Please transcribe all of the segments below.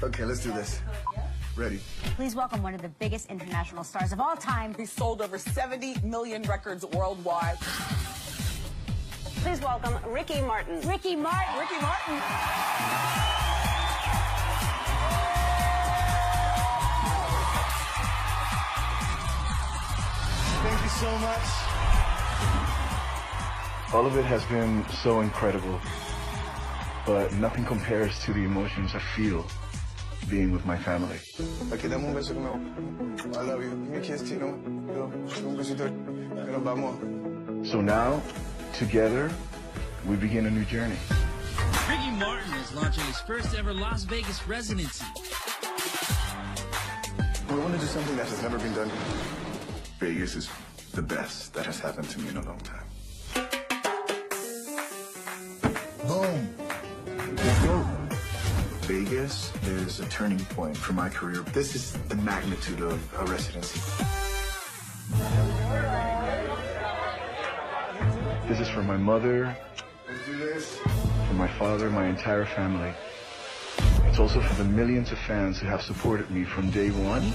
Okay, let's do this. Ready. Please welcome one of the biggest international stars of all time. He sold over 70 million records worldwide. Please welcome Ricky Martin. Ricky Martin. Ricky Martin. Thank you so much. All of it has been so incredible, but nothing compares to the emotions I feel being with my family. Okay, dame un beso como I love you. Give me a kiss, Tino. Un besito. Que nos vamos. So now, together, we begin a new journey. Ricky Martin is launching his first ever Las Vegas residency. We want to do something that has never been done. Vegas is the best that has happened to me in a long time. Boom. Let's go. Vegas is a turning point for my career. This is the magnitude of a residency. This is for my mother. Let's do this. For my father, my entire family. It's also for the millions of fans who have supported me from day one,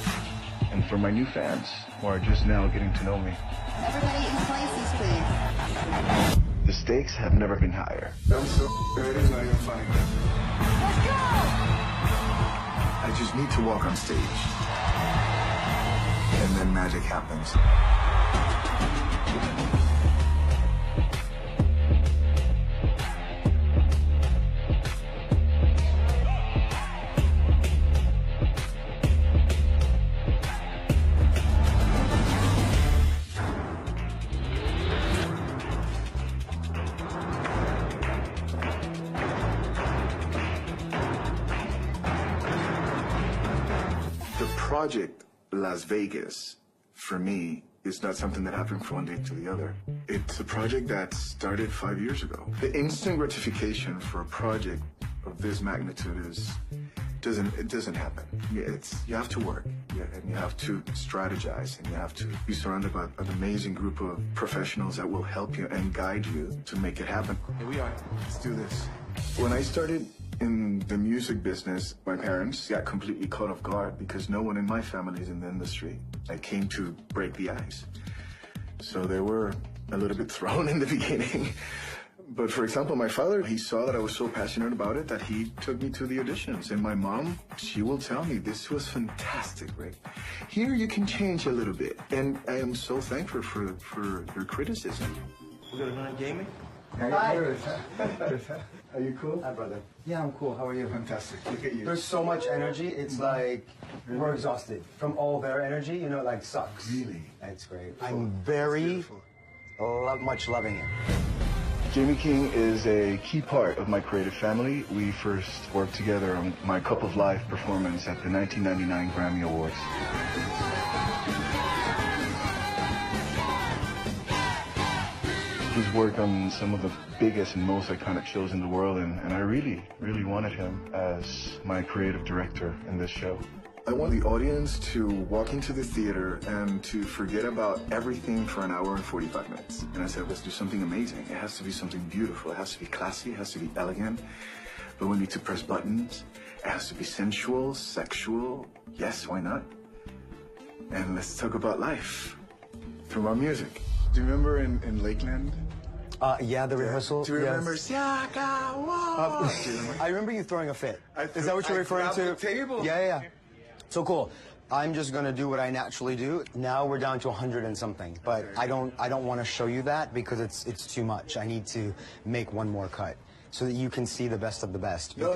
and for my new fans who are just now getting to know me. Everybody in places, please. The stakes have never been higher. I'm so it is not even funny. Let's go! I just need to walk on stage. And then magic happens. The project Las Vegas, for me, is not something that happened from one day to the other. It's a project that started 5 years ago. The instant gratification for a project of this magnitude doesn't happen. You have to work, and you have to strategize, and you have to be surrounded by an amazing group of professionals that will help you and guide you to make it happen. Here we are. Let's do this. When I started in the music business, my parents got completely caught off guard because no one in my family is in the industry. I came to break the ice. So they were a little bit thrown in the beginning. But for example, my father, he saw that I was so passionate about it that he took me to the auditions. And my mom, she will tell me, this was fantastic, Rick. Here you can change a little bit. And I am so thankful for your criticism. We got a minute, Jamie? Hi. Are you cool? Hi, brother. Yeah, I'm cool. How are you? Fantastic. Look at you. There's so much energy. It's like we're exhausted from all their energy. You know, it like sucks. Really? It's great. I'm very much loving it. Jamie King is a key part of my creative family. We first worked together on my Cup of Life performance at the 1999 Grammy Awards. He's worked on some of the biggest and most iconic shows in the world, and I really, really wanted him as my creative director in this show. I want the audience to walk into the theater and to forget about everything for an hour and 45 minutes. And I said, let's do something amazing. It has to be something beautiful. It has to be classy. It has to be elegant. But we need to press buttons. It has to be sensual, sexual. Yes, why not? And let's talk about life through our music. Do you remember in Lakeland? Yeah, the rehearsal. Do you remember? Yes. Do you remember? I remember you throwing a fit. Is that what you're referring to? The table. Yeah. So cool. I'm just gonna do what I naturally do. Now we're down to 100 and something, but I don't want to show you that because it's too much. I need to make one more cut so that you can see the best of the best. No.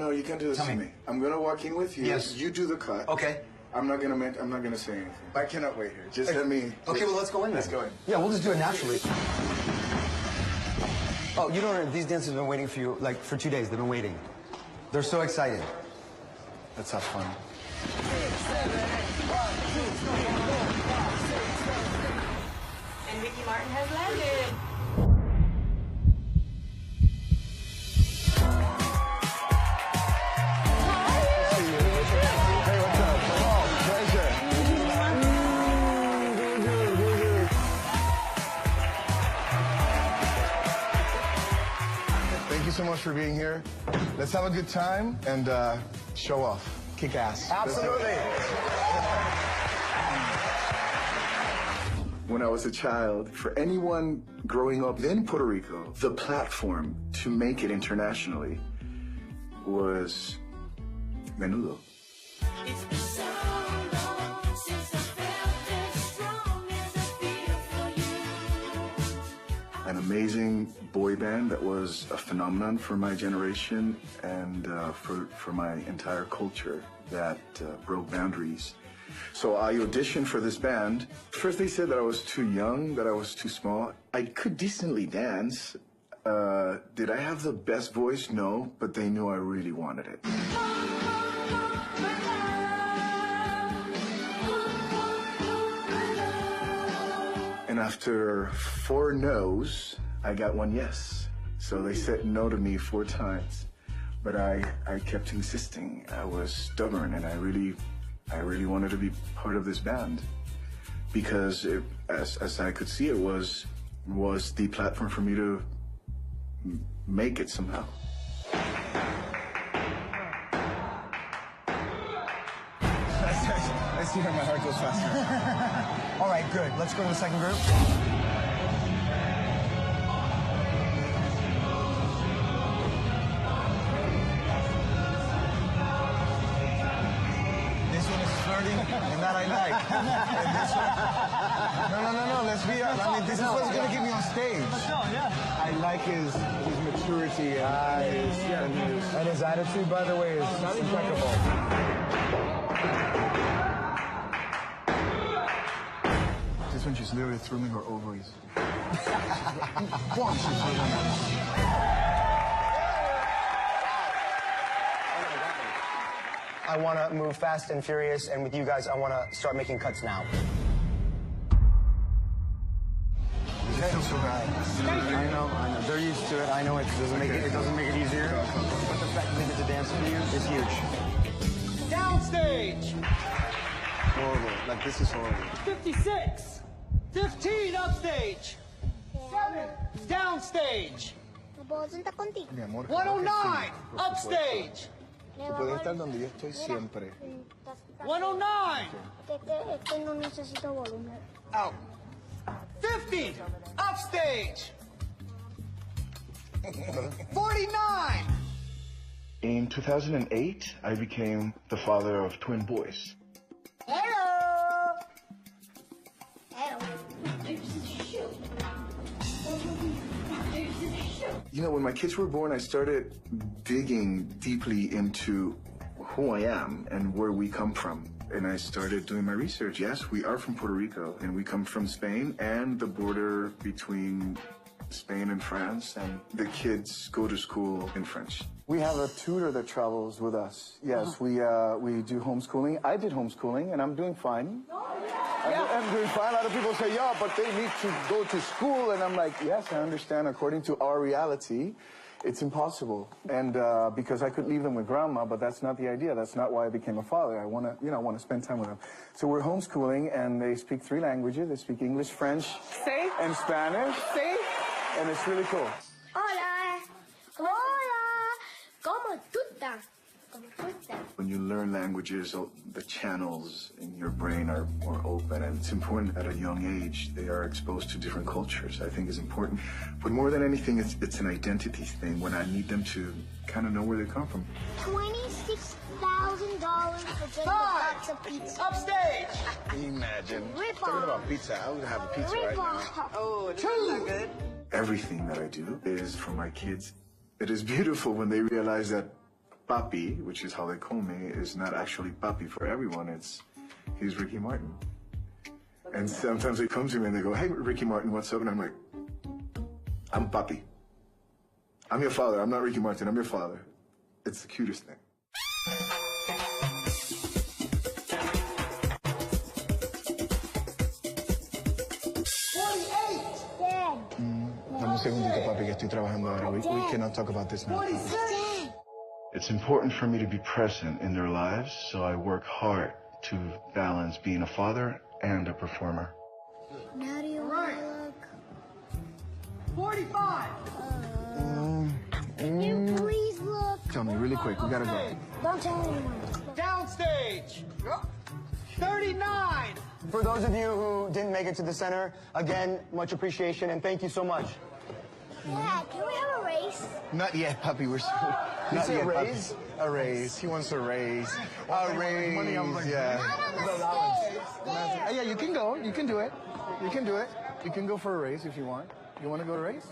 You can't do this to me. I'm gonna walk in with you. Yes. You do the cut. Okay. I'm not gonna say anything. I cannot wait here. Just let me. Okay, well let's go in then. Let's go in. Yeah, we'll just do it naturally. Oh, you don't know, these dancers have been waiting for you, like, for 2 days. They've been waiting. They're so excited. Let's have fun. And Ricky Martin has landed. Thank you so much for being here. Let's have a good time and show off. Kick ass. Absolutely. When I was a child, for anyone growing up in Puerto Rico, the platform to make it internationally was Menudo. An amazing boy band that was a phenomenon for my generation and for my entire culture that broke boundaries. So I auditioned for this band. First they said that I was too young, that I was too small. I could decently dance. Did I have the best voice? No, but they knew I really wanted it. And after 4 no's, I got 1 yes. So they said no to me 4 times. But I kept insisting. I was stubborn, and I really wanted to be part of this band. Because as I could see, it was the platform for me to make it somehow. I see how my heart goes faster. All right, good. Let's go to the second group. This one is flirting, and that I like. And this one... No. Let's be honest. I mean, this is what's going to get me on stage. I like his maturity And his attitude, by the way, is impeccable. This one just literally threw me her ovaries. I want to move fast and furious, and with you guys, I want to start making cuts now. It feels so bad. I know. They're used to it. I know it doesn't make it easier. But the fact that they get to dance with you is huge. Downstage! Horrible. Like, this is horrible. 56! 15 upstage! 7 downstage! 109 upstage! Puedes estar donde yo estoy siempre. 109 out. 50 upstage! 49! In 2008, I became the father of twin boys. Hello. You know, when my kids were born, I started digging deeply into who I am and where we come from. And I started doing my research. Yes, we are from Puerto Rico, and we come from Spain and the border between Spain and France, and the kids go to school in French. We have a tutor that travels with us. Yes, we do homeschooling. I did homeschooling, and I'm doing fine. I'm doing fine. A lot of people say, yeah, but they need to go to school. And I'm like, yes, I understand. According to our reality, it's impossible. And because I could leave them with grandma, but that's not the idea. That's not why I became a father. I want to spend time with them. So we're homeschooling, and they speak 3 languages. They speak English, French, and Spanish. And it's really cool. Hola. Hola. ¿Cómo tú estás? ¿Cómo tú estás? When you learn languages, the channels in your brain are more open, and it's important at a young age they are exposed to different cultures. I think is important. But more than anything, it's an identity thing when I need them to kind of know where they come from. $26,000 for just a box of pizza. Upstage! Imagine. Rip Talking off. about pizza, I would have a pizza right Rip now. off. Oh, this is not good. Everything that I do is for my kids. It is beautiful when they realize that Papi, which is how they call me, is not actually Papi for everyone. He's Ricky Martin. And sometimes they come to me and they go, hey, Ricky Martin, what's up? And I'm like, I'm Papi. I'm your father. I'm not Ricky Martin. I'm your father. It's the cutest thing. Dame un segundito, papi, que estoy trabajando ahora. We cannot talk about this now. It's important for me to be present in their lives, so I work hard to balance being a father and a performer. How do you want to look? 45! You tell me really quick. We gotta go. Don't tell anyone. Downstage. 39. For those of you who didn't make it to the center, again, much appreciation and thank you so much. Dad, can we have a race? Not yet, puppy. We're Not yet, a raise. puppy. A raise. He wants a raise. A raise. Yeah. Not on the stairs. There. Yeah, you can go. You can do it. You can do it. You can go for a race if you want. You want to go to race?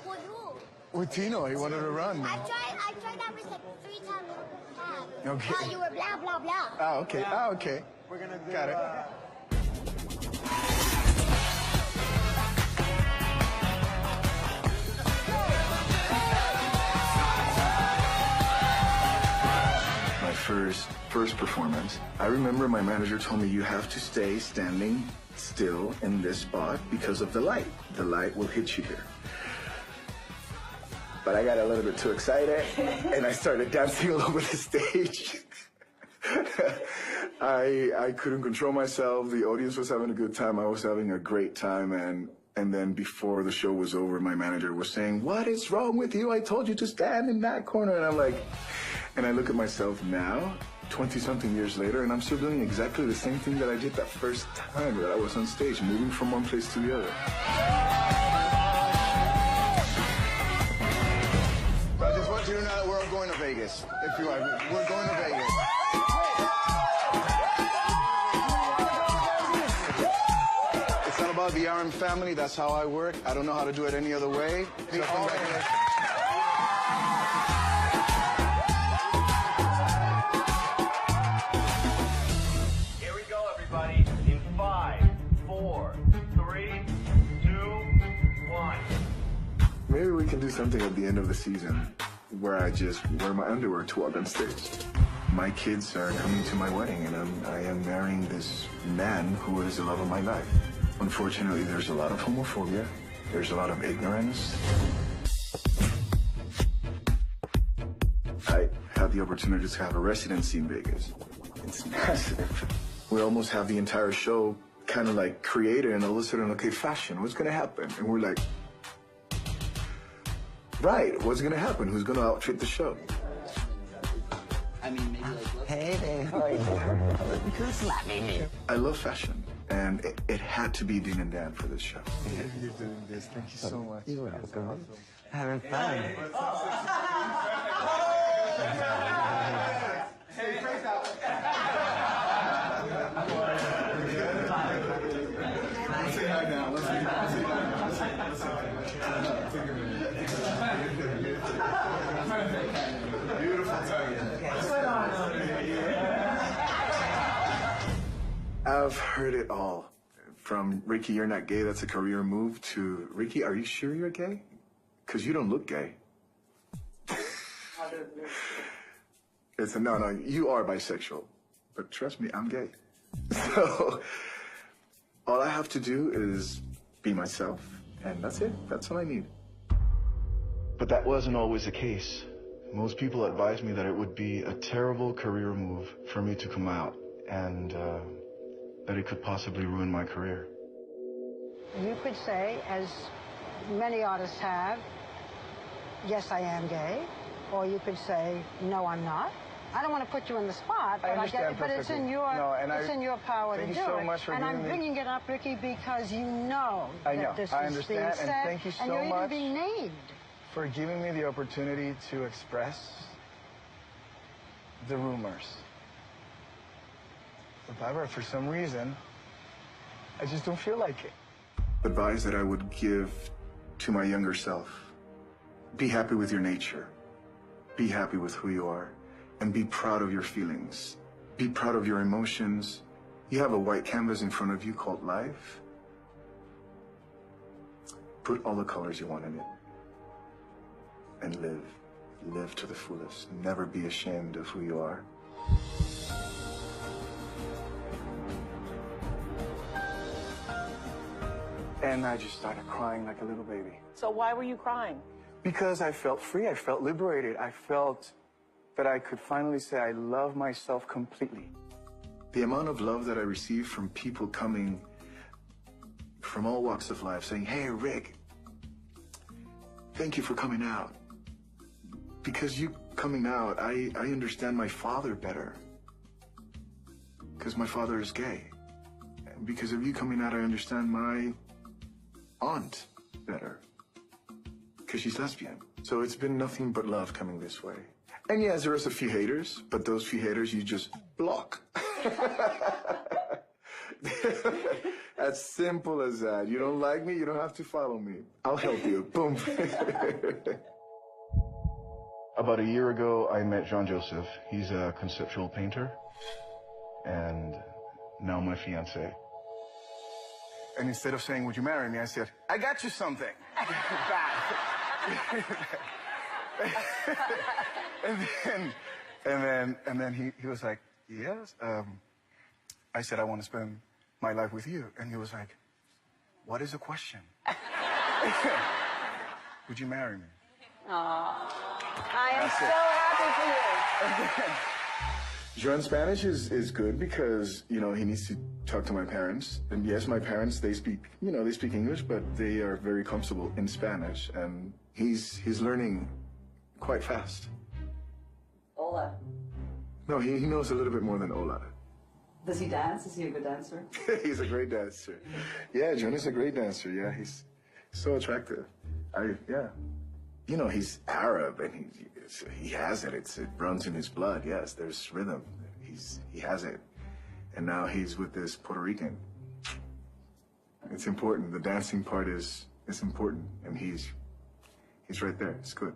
With who? With Tino. He wanted to run. I tried that race like 3 times in the past. Okay. While you were blah, blah, blah. Oh, okay. Oh, okay. We're gonna do Got it. My first performance, I remember my manager told me you have to stay standing still in this spot because of the light. The light will hit you here. But I got a little bit too excited and I started dancing all over the stage. I couldn't control myself. The audience was having a good time. I was having a great time. And then before the show was over, my manager was saying, "What is wrong with you? I told you to stand in that corner." And I'm like, and I look at myself now, 20-something years later, and I'm still doing exactly the same thing that I did that first time that I was on stage, moving from one place to the other. I just want you to know that we're going to Vegas. If you are, we're going to Vegas. It's not about the RM family. That's how I work. I don't know how to do it any other way. So congratulations. Here we go, everybody. In 5, 4, 3, 2, 1. Maybe we can do something at the end of the season where I just wear my underwear to walk on stage. My kids are coming to my wedding, and I am marrying this man who is the love of my life. Unfortunately, there's a lot of homophobia. There's a lot of ignorance. I had the opportunity to have a residency in Vegas. It's massive. We almost have the entire show kind of like created, and all of a sudden, okay, fashion, what's going to happen? And we're like, right, what's going to happen? Who's going to outfit the show? I mean, maybe like. Hey, babe, how are you? Who's slapping me? I love fashion, and it had to be Dean and Dan for this show. You're doing this. Thank you so much. You're welcome. Having fun. Say hi now. Let's say beautiful time. I've heard it all. From Ricky, you're not gay, that's a career move, to Ricky, are you sure you're gay? Because you don't look gay. It's a no, you are bisexual. But trust me, I'm gay. So all I have to do is be myself, and that's it. That's all I need. But that wasn't always the case. Most people advised me that it would be a terrible career move for me to come out, and that it could possibly ruin my career. You could say, as many artists have, yes, I am gay, or you could say, no, I'm not. I don't want to put you in the spot, but I get it. But it's in your in your power to do it. Thank you so much for and I'm giving me... bringing it up, Ricky, because you know that this I is being understand, said, and thank you so and you're much even being named. for giving me the opportunity to express the rumors. But Barbara, for some reason, I just don't feel like it. Advice that I would give to my younger self: be happy with your nature, be happy with who you are, and be proud of your feelings. Be proud of your emotions. You have a white canvas in front of you called life. Put all the colors you want in it. And live. Live to the fullest. Never be ashamed of who you are. And I just started crying like a little baby. So why were you crying? Because I felt free, I felt liberated, I felt that I could finally say I love myself completely. The amount of love that I received from people coming from all walks of life saying, "Hey, Rick, thank you for coming out. Because you coming out, I understand my father better. Because my father is gay. And because of you coming out, I understand my aunt better. Because she's lesbian. So it's been nothing but love coming this way. And yes, there is a few haters, but those few haters you just block. As simple as that. You don't like me, you don't have to follow me. I'll help you. Boom. About a year ago, I met Jean-Joseph. He's a conceptual painter. And now my fiancé. And instead of saying, would you marry me, I said, I got you something. and then he was like, yes. I said, I want to spend my life with you. And he was like, what is the question? Would you marry me? Aww. I am so happy for you. Joan Spanish is good because, you know, he needs to talk to my parents. And yes, my parents, they speak English, but they are very comfortable in Spanish. And he's learning quite fast. Hola. No, he knows a little bit more than hola. Does he dance? Is he a good dancer? He's a great dancer. Yeah, Joan is a great dancer. Yeah, he's so attractive. Yeah. You know, he's Arab and he has it. It runs in his blood. Yes, there's rhythm. He has it. And now he's with this Puerto Rican. It's important. The dancing part is important. And he's right there. It's good.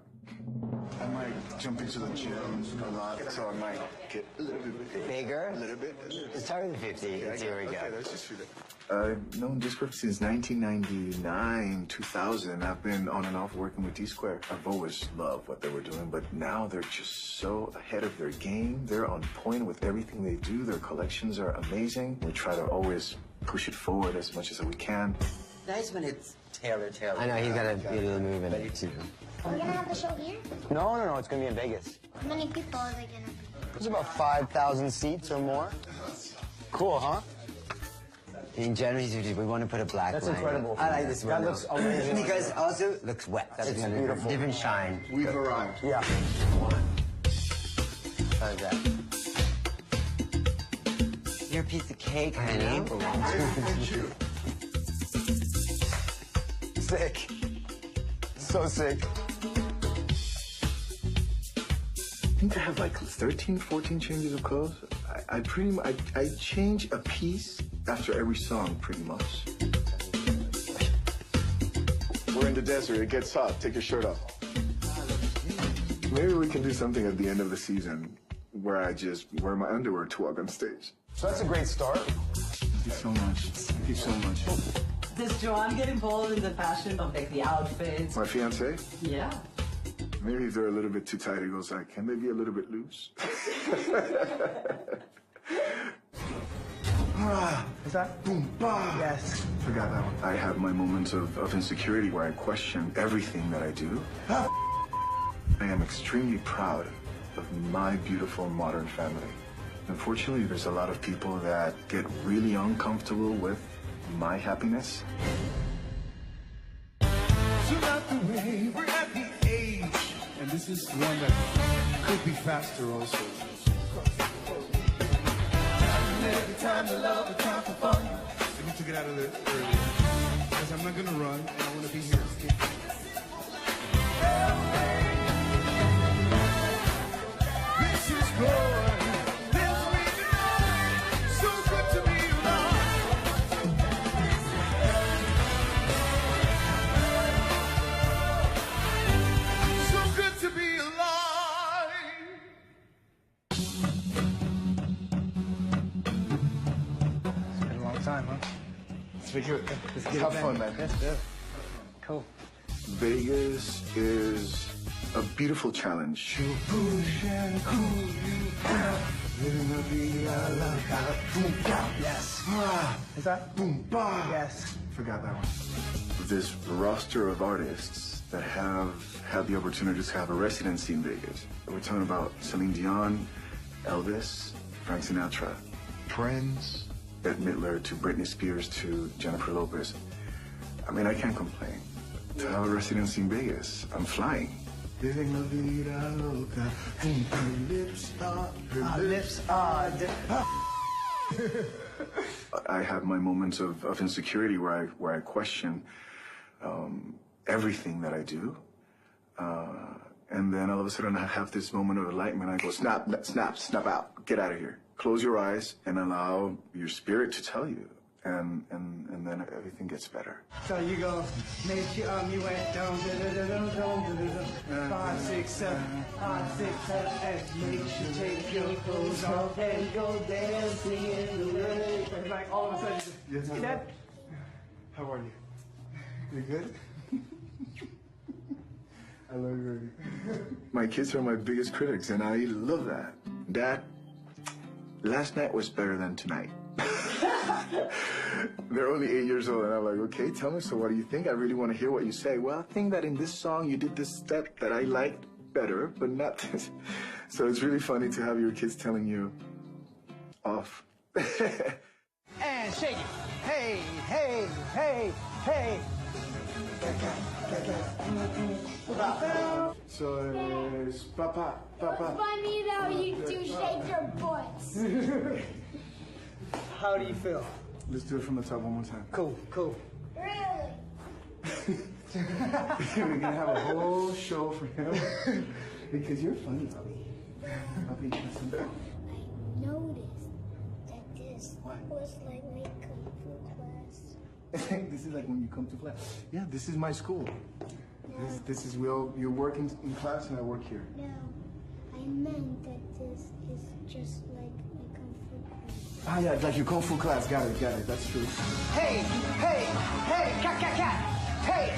I might jump into the gym a lot, so I might get a little bit Bigger? A little bit. Start with 50. Let's see where we go. Okay, let's just shoot it. I've known Discord since 1999, 2000. I've been on and off working with D-Square. I've always loved what they were doing, but now they're just so ahead of their game. They're on point with everything they do. Their collections are amazing. We try to always push it forward as much as we can. Nice when it's Taylor. I know, he's got a little move in it, too. Are we gonna have the show here? No, it's gonna be in Vegas. How many people are they gonna be? There's about 5,000 seats or more. Cool, huh? In general, we want to put a black line. That's incredible. I like this one. That looks amazing. Because also it looks wet. That's beautiful. Different shine. We've arrived. Yeah. How's that? You're a piece of cake, honey. Sick. So sick. I think I have like 13, 14 changes of clothes. I change a piece after every song, pretty much. We're in the desert. It gets hot. Take your shirt off. Maybe we can do something at the end of the season where I just wear my underwear to walk on stage. So that's a great start. Thank you so much. Thank you so much. Does Joan get involved in the fashion of like the outfits? My fiancé? Yeah. Maybe if they're a little bit too tight, he goes like, can they be a little bit loose? Is that? Boom, bah. Yes. Forgot that one. I have my moments of insecurity where I question everything that I do. I am extremely proud of my beautiful modern family. Unfortunately, there's a lot of people that get really uncomfortable with my happiness. So not the way, we're at the age. And this is one that could be faster also. Every time to love, a time for fun. I need to get out of there early. Because I'm not going to run, and I want to be here. This is good. Have fun, man. That's good. Cool. Vegas is a beautiful challenge. Yes. Is that? Boom, bah. Yes. Forgot that one. This roster of artists that have had the opportunity to have a residency in Vegas. We're talking about Celine Dion, Elvis, Frank Sinatra, Prince, Bette Midler to Britney Spears to Jennifer Lopez. I mean, I can't complain. To have a residency in Vegas, I'm flying. Living la vida loca. And her lips are I have my moments of insecurity where I question everything that I do. And then all of a sudden I have this moment of enlightenment. I go, snap out, get out of here. Close your eyes and allow your spirit to tell you. And then everything gets better. So you go, make your arm, you went down, 5, 6, 7, 5, 6, 7, and make you take your clothes off and go dancing in the rain. It's like all of a sudden, Yes, hey, Dad. How are you? You good? I love you, baby. My kids are my biggest critics, and I love that. Dad, last night was better than tonight. They're only 8 years old, and I'm like, okay, tell me, so what do you think? I really want to hear what you say. Well, I think that in this song you did this step that I liked better, but not this. So it's really funny to have your kids telling you off. And shake it. Hey, hey, hey, hey. So it's papa. Funny though, you do shake your butts. How do you feel? Let's do it from the top one more time. Cool. Really? We're gonna have a whole show for him because you're funny, Bobby. Bobby, listen. I noticed that this was like my kung fu class. This is like when you come to class. Yeah, this is my school. This is you work in class and I work here. No, I meant that this is just like my kung fu class. Ah, yeah, like your kung fu class. Got it. That's true. Hey, cat. Hey, hey.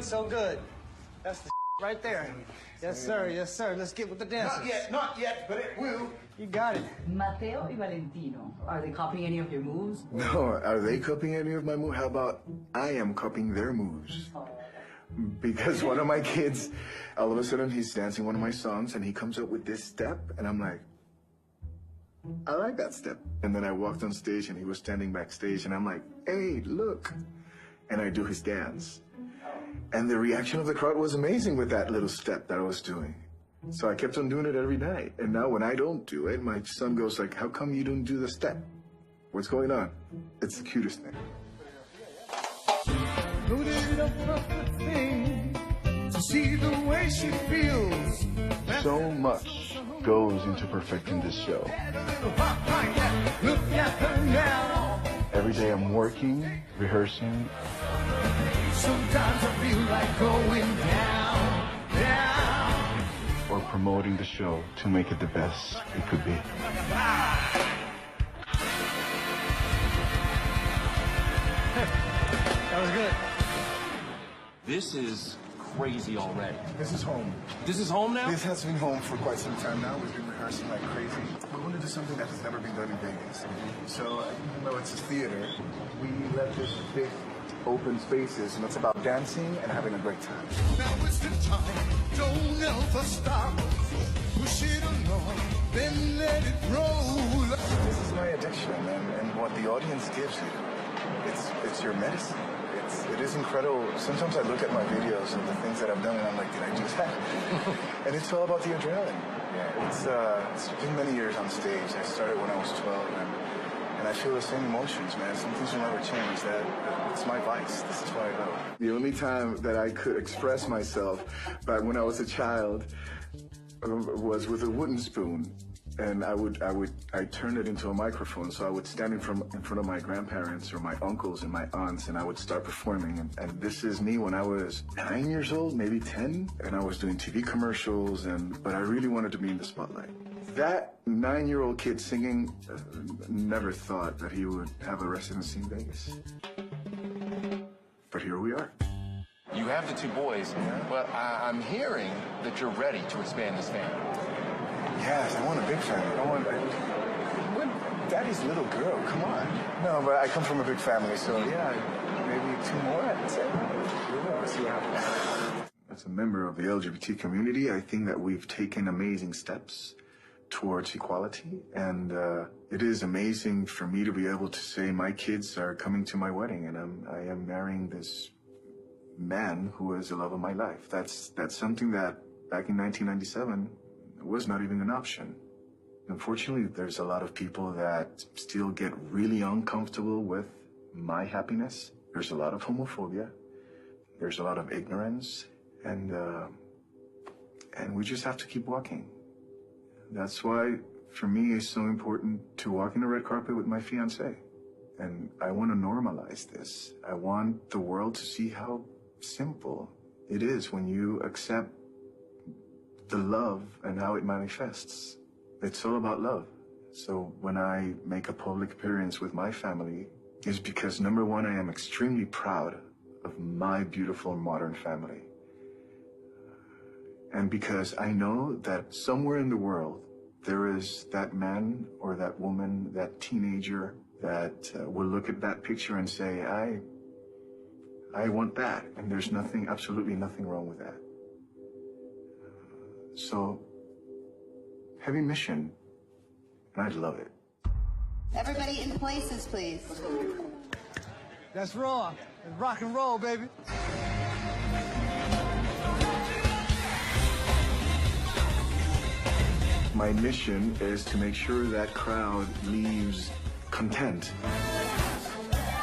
So good. That's the right there. Yes, sir. Let's get with the dance. Not yet, but it will. You got it. Mateo y Valentino, are they copying any of your moves? No, are they copying any of my moves? How about I am copying their moves? Because one of my kids, all of a sudden he's dancing one of my songs and he comes up with this step and I'm like, I like that step. And then I walked on stage and he was standing backstage and I'm like, hey, look. And I do his dance. And the reaction of the crowd was amazing with that little step that I was doing. So I kept on doing it every night. And now when I don't do it, my son goes like, how come you don't do the step? What's going on? It's the cutest thing. To see the way she feels. So much goes into perfecting this show. Look at her now. Every day I'm working, rehearsing. Sometimes I feel like going down. Or promoting the show to make it the best it could be. That was good. This is crazy already. This is home. This is home now? This has been home for quite some time now. We've been rehearsing like crazy. We want to do something that has never been done in Vegas. So, even though it's a theater, we let this big open spaces, and it's about dancing and having a great time. Now it's the time. Don't ever stop. Push it along, then let it roll. This is my addiction, and what the audience gives you, it's your medicine. It is incredible. Sometimes I look at my videos of the things that I've done, and I'm like, did I do that? And it's all about the adrenaline. Yeah, it's been many years on stage. I started when I was 12, and I feel the same emotions, man. Some things will never change. It's my vice. This is what I know. The only time that I could express myself back when I was a child was with a wooden spoon. And I turned it into a microphone, so I would stand in front of my grandparents or my uncles and my aunts, and I would start performing. And this is me when I was 9 years old, maybe 10, and I was doing TV commercials, but I really wanted to be in the spotlight. That 9-year-old kid singing never thought that he would have a residency in Vegas. But here we are. You have the two boys, but I'm hearing that you're ready to expand this family. Yes, I want a big family. Daddy's little girl, come on. No, but I come from a big family, so yeah, maybe 2 more, I'd say. We'll see what happens. As a member of the LGBT community, I think that we've taken amazing steps towards equality, and it is amazing for me to be able to say my kids are coming to my wedding, and I am marrying this man who is the love of my life. That's something that back in 1997 was not even an option. Unfortunately, there's a lot of people that still get really uncomfortable with my happiness. There's a lot of homophobia. There's a lot of ignorance, and we just have to keep walking. That's why, for me, it's so important to walk in the red carpet with my fiancé. And I want to normalize this. I want the world to see how simple it is when you accept the love and how it manifests. It's all about love. So when I make a public appearance with my family, it's because, number one, I am extremely proud of my beautiful modern family. And because I know that somewhere in the world, there is that man or that woman, that teenager that will look at that picture and say, I want that. And there's nothing, absolutely nothing wrong with that. So, heavy mission, and I love it. Everybody in places, please. That's raw. It's rock and roll, baby. My mission is to make sure that crowd leaves content.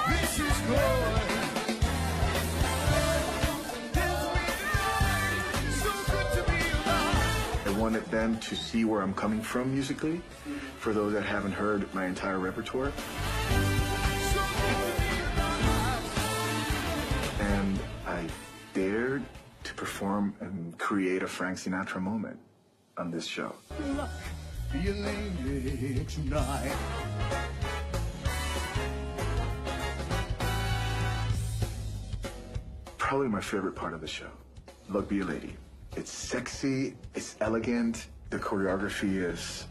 This is good. I wanted them to see where I'm coming from musically, for those that haven't heard my entire repertoire. And I dared to perform and create a Frank Sinatra moment on this show. Look, you lady tonight. Probably my favorite part of the show. Look, Be a Lady. It's sexy, it's elegant, the choreography is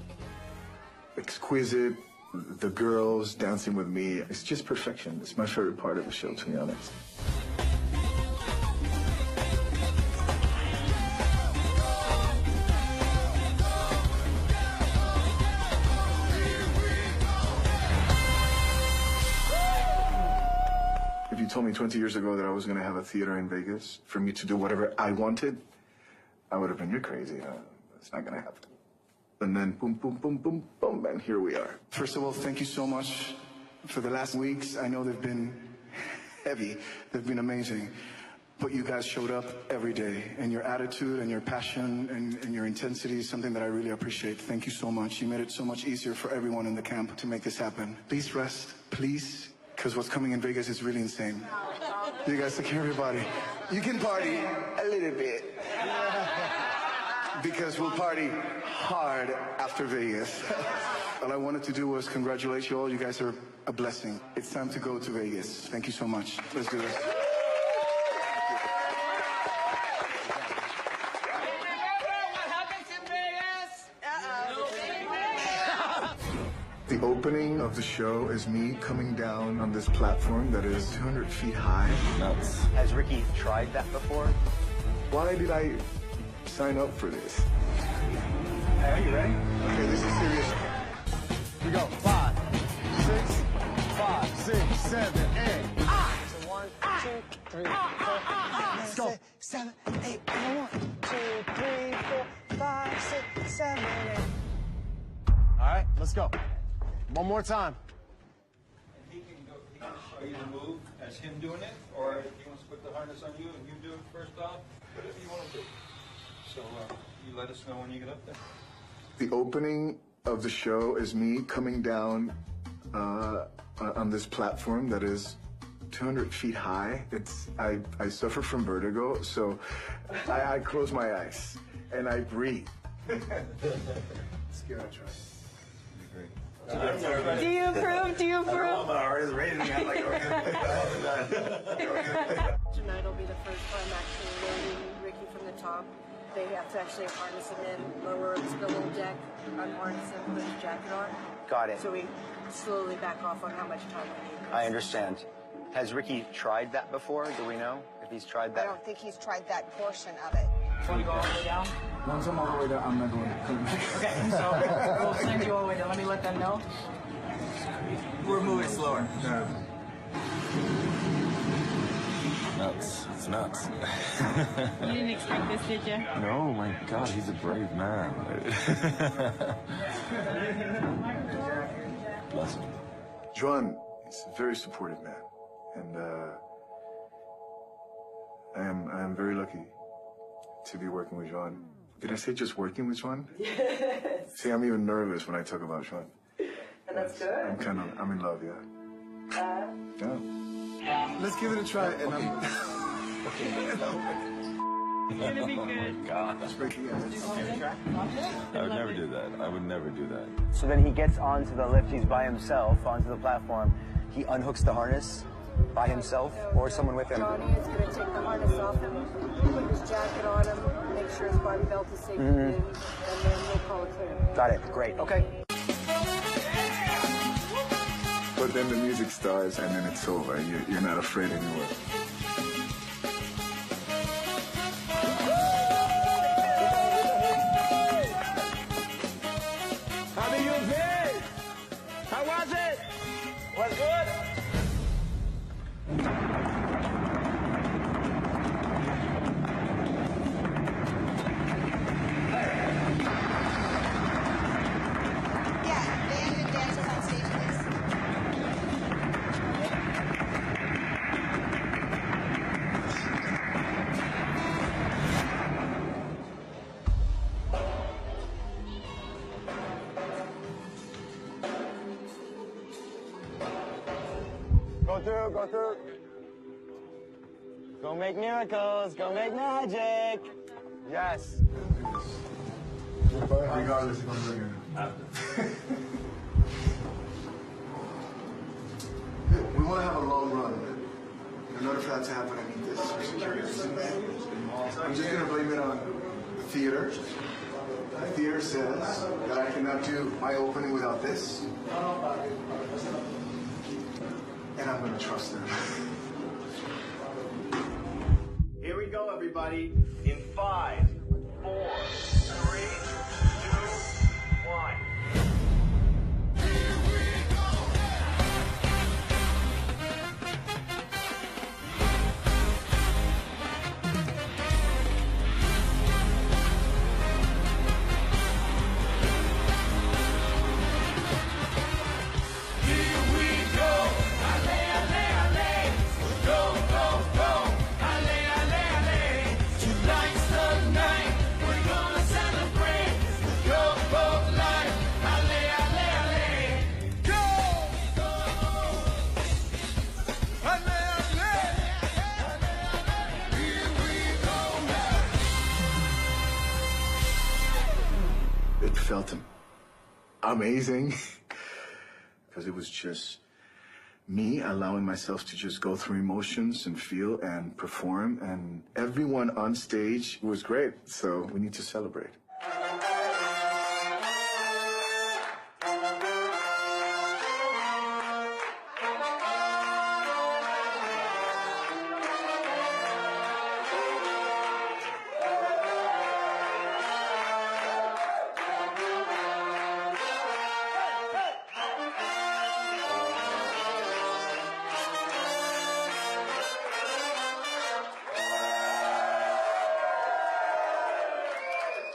exquisite, the girls dancing with me, it's just perfection. It's my favorite part of the show, to be honest. If you told me 20 years ago that I was going to have a theater in Vegas for me to do whatever I wanted, I would have been, you're crazy. It's not going to happen. And then boom, boom, boom, boom, boom, and here we are. First of all, thank you so much for the last weeks. I know they've been heavy. They've been amazing. But you guys showed up every day, and your attitude and your passion and your intensity is something that I really appreciate. Thank you so much. You made it so much easier for everyone in the camp to make this happen. Please rest, please, because what's coming in Vegas is really insane. You guys take care, everybody. You can party a little bit. Because we'll party hard after Vegas. All I wanted to do was congratulate you all. You guys are a blessing. It's time to go to Vegas. Thank you so much. Let's do this. The opening of the show is me coming down on this platform that is 200 feet high. Nuts. Has Ricky tried that before? Why did I sign up for this? Hey, are you ready? Okay, this is serious. Here we go. 5, 6, 5, 6, 7, 8. So 1, 2, 3, 4, 5, 6, 7, 8. 1, 2, 3, 4, 5, 6, 7, 8. All right, let's go. One more time. And he can show you the move as him doing it, or if he wants to put the harness on you and you do it first off, whatever you want to do. So you let us know when you get up there. The opening of the show is me coming down on this platform that is 200 feet high. I suffer from vertigo, so I close my eyes and I breathe. Let's give it a try. Do you approve? Do you approve? My is raising. I'm like, okay. Tonight will be the first time actually loading Ricky from the top. They have to actually harness him in, lower him to the little deck, unharness him, put his jacket on. Got it. So we slowly back off on how much time we need. I understand. Has Ricky tried that before? Do we know? if he's tried I that. don't think he's tried that portion of it. Want to go all the way down? Once I'm all the way down, I'm not going to come back. Okay, so we'll send you all the way down. Let me let them know. We're moving slower. Nuts. It's nuts. You didn't expect this, did you? No, my God, he's a brave man. Bless him. Juan is a very supportive man, and I am very lucky to be working with Juan. Did I say just working with Juan? Yes. See, I'm even nervous when I talk about Juan. And that's good. I'm in love, yeah. Yeah. Let's give it a try, and I'm... It's gonna be good. Oh my God. Let's break the ice. I would never do that. I would never do that. So then he gets onto the lift, he's by himself, onto the platform. He unhooks the harness by himself or someone with him. Johnny is going to take the harness off him, put his jacket on him, make sure his barbie belt is safely in, and then we'll call it clear. Got it, great, okay. But then the music starts, and then it's over. You're not afraid anymore. How do you feel? How was it? Was good? Yeah, band and dancers on stage, please. Go through. Go make miracles, go make magic. Yes. Regardless if I'm doing it. We want to have a long run. In order for that to happen, I need this for security reasons. I'm just going to blame it on the theater. The theater says that I cannot do my opening without this. And I'm going to trust them. Here we go, everybody. In 5, 4, 3, 2, 1. It felt amazing because it was just me allowing myself to just go through emotions and feel and perform, and everyone on stage was great, so we need to celebrate.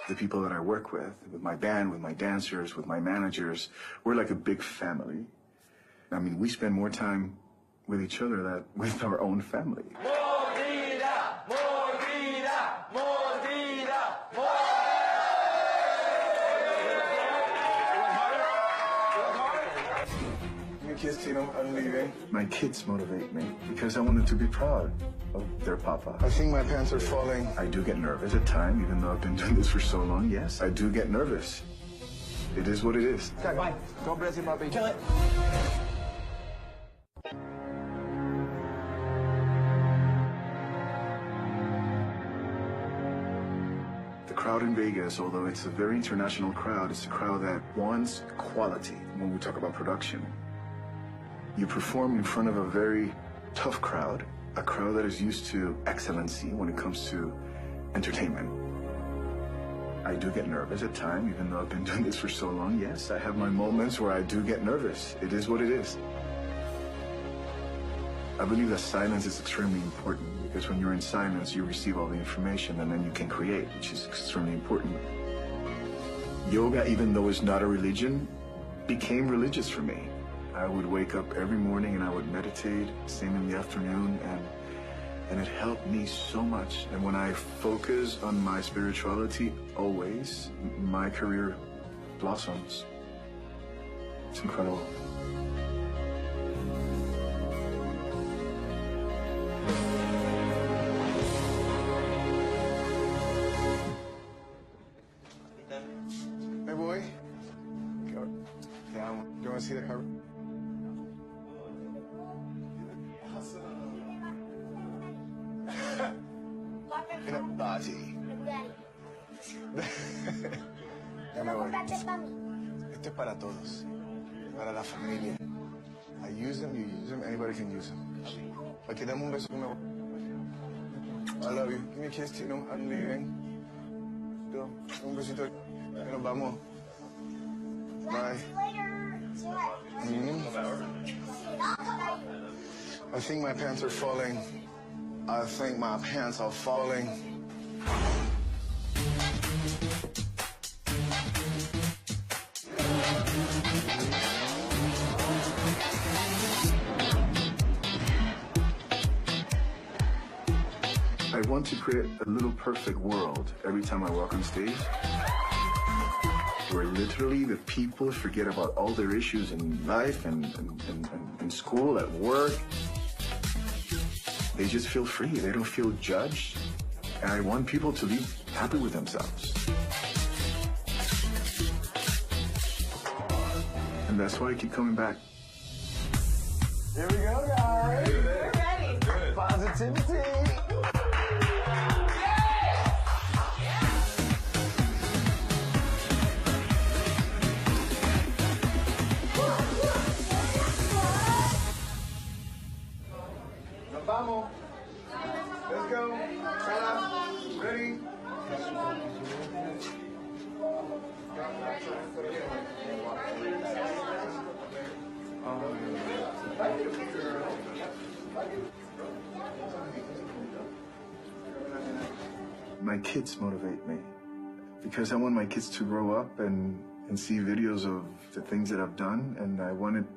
The people that I work with my band, with my dancers, with my managers, we're like a big family. I mean, we spend more time with each other than with our own family. Your kids, Tino, I'm leaving. My kids motivate me because I want them to be proud of their papa. I think my pants are falling. I do get nervous at times, even though I've been doing this for so long. Yes, I do get nervous. It is what it is. Okay, bye. God bless you, puppy. Kill it. The crowd in Vegas, although it's a very international crowd, it's a crowd that wants quality when we talk about production. You perform in front of a very tough crowd, a crowd that is used to excellency when it comes to entertainment. I do get nervous at times, even though I've been doing this for so long. Yes, I have my moments where I do get nervous. It is what it is. I believe that silence is extremely important because when you're in silence, you receive all the information and then you can create, which is extremely important. Yoga, even though it's not a religion, became religious for me. I would wake up every morning and I would meditate, same in the afternoon, and it helped me so much. And when I focus on my spirituality, always, my career blossoms. It's incredible. Hey, boy. Yeah, you want to see the cover? In a body. Ya me voy. Esto es para todos. Para la familia. I use them, you use them, anybody can use them. Aquí dame un beso que me voy. I love you. Give me a kiss, Tino. I'm leaving. Yo, un besito. Ya nos vamos. Bye. I think my pants are falling. I think my pants are falling. I want to create a little perfect world every time I walk on stage, where literally the people forget about all their issues in life and in school, at work. They just feel free. They don't feel judged. And I want people to be happy with themselves. And that's why I keep coming back. Here we go, guys. We're ready. Positivity. Nos vamos. Let's go. Ready? My kids motivate me because I want my kids to grow up and see videos of the things that I've done, and I want them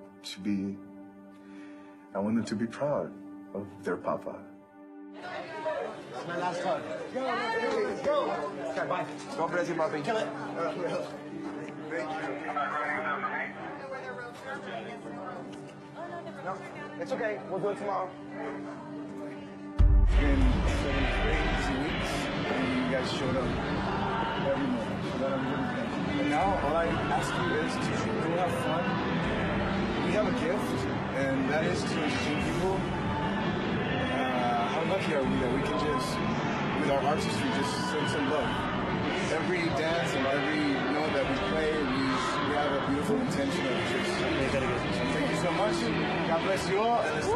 to be proud of their papa. That's my last hug. Go, let's go. Okay, bye. Go crazy, puppy. Kill it. Thank you. No, it's okay. We'll do it tomorrow. It's been 7 crazy weeks, and you guys showed up every morning. So that I'm really thankful. And now all I ask you is to go have fun. We have a gift, and that is to entertain people. How lucky are we that we can just, with our artistry, just send some love. Every dance and every note that we play, we have a beautiful intention of just. So thank you so much. God bless you all. And let's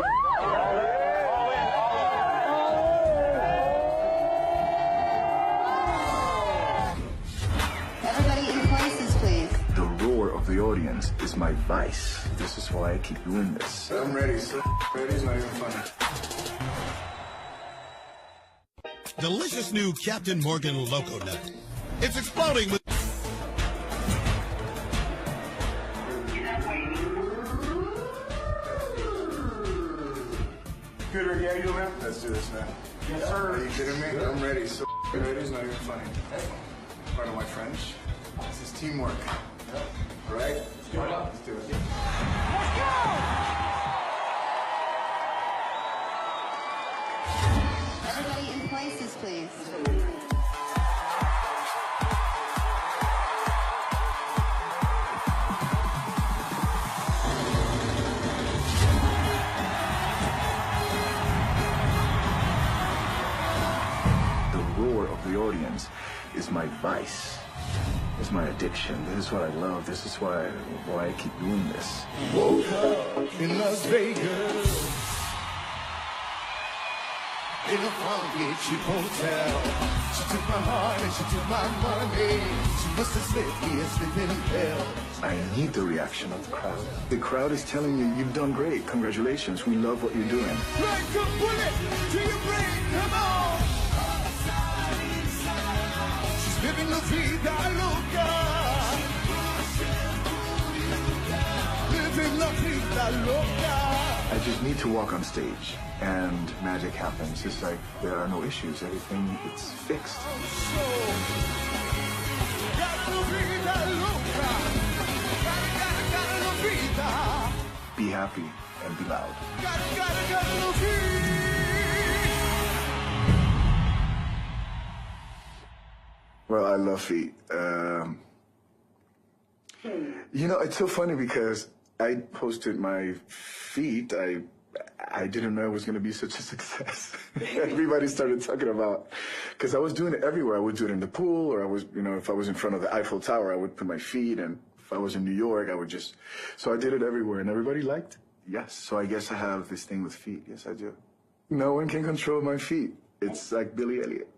Everybody in places, please. The roar of the audience is my vice. This is why I keep doing this. I'm ready. So ready is not even funny. Delicious new Captain Morgan Loco Nut. It's exploding with... Peter, yeah, you man? Let's do this, man. Yes, sir. Are you kidding me? I'm ready. So ready is not even funny. Part of my French. This is teamwork. All right? Let's do it. Let's do it. Let's go! Everybody in places, please. The roar of the audience is my vice. It's my addiction. This is what I love. This is why I keep doing this. Woke up in Las Vegas. in a funky cheap hotel. She took my heart and she took my money. She must have slipped me and slipped in hell. I need the reaction of the crowd. The crowd is telling you, you've done great. Congratulations. We love what you're doing. Like a bullet to your brain, come on. She's living la vida loca. Living la vida loca. I just need to walk on stage, and magic happens. It's like there are no issues. Everything, it's fixed. Be happy and be loud. Well, I love feet. You know, it's so funny because I posted my feet. I didn't know it was going to be such a success. Everybody started talking about, because I was doing it everywhere. I would do it in the pool, or I was, you know, if I was in front of the Eiffel Tower, I would put my feet, and if I was in New York, I would just, so I did it everywhere, and everybody liked it. Yes, so I guess I have this thing with feet. Yes, I do. No one can control my feet. It's like Billy Elliot.